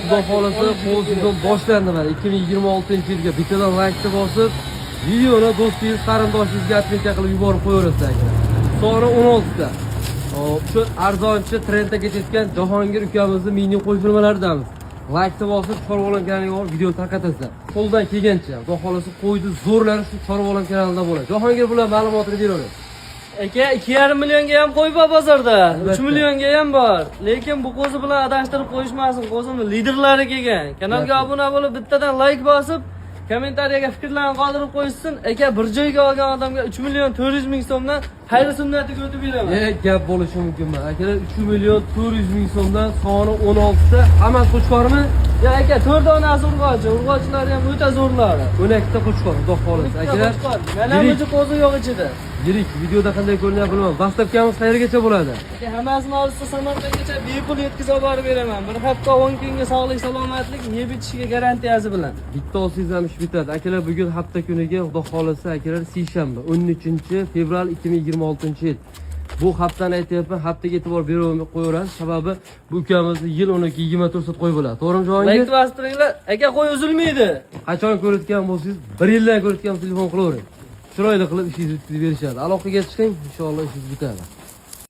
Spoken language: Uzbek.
Xudo xolasa qo'l sezon boshlandi mana 2026-yilga bittadan laykni bosib, videoni do'stingiz, qarindoshingizga отметка qilib yuborib qo'yaverasiz aka. Soni 16 ta. Hop, shu arzonchi trendga ketayotgan Jahongir ukamizni mini qo'shilmalardamiz. Laykni bosib, Chorvolan kanaliga borib video tarqatasizlar. Qo'ldan kelgancha, xudo xolasa qo'ydi zo'rlari shu Chorvolan kanalida bo'ladi. Jahongir bilan ma'lumotni beraveradi. Aka 2,5 millionga ham qo'y bor bozorda. 3 millionga ham bor. Lekin bu qo'zi bilan adashtirib qo'yishmasin. Qo'zimni liderlari kelgan. Kanalga obuna bo'lib, bittadan layk bosib, kommentariyaga fikrlarini qoldirib qo'ysin. Aka bir joyga olgan odamga 3 million 400 ming so'mdan xayr sunnatiga o'tib beraman. Gap bo'lishi mumkin emas. Akalar 3 million 400 ming so'mdan soni 16 ta. Hammasi qo'chqormi? Ya aka 4 donasi urg'ochi. Urg'ochilar ham o'ta zo'rlari. 12 ta qo'chqor, xudo xolasa. Akalar, mana buncha qo'zi yo'q ichida. yirik videoda qanday ko'rinyapti bilmadim. Dastavkamiz qayergacha bo'ladi? Aka hammasini olsa Samarqandgacha bepul yetkazib borib beraman. Bir hafta 10 kunga sog'lik salomatlik yeb ichishga garantiyasi bilan. Bitta olsangiz ham ish bitadi. Akalar, bugun hafta kuniga xudo xolasa akalar seshanba 13-fevral 2026-yil. Bu haftani aytyapman, haftaga e'tibor berib qo'yaveramiz. Sababi bu ukamizni yil 12-24 soat qo'y bo'ladi. To'g'rimi Jahongir? Like bostinglar. Aka qo'y uzilmaydi. Qachon ko'rayotgan bo'lsangiz, 1 yildan ko'rayotgan telefon qilavering. Chiroyli qilib ishingizni bitkazib berishadi. Aloqaga chiqing, inshaalloh ishingiz bitadi.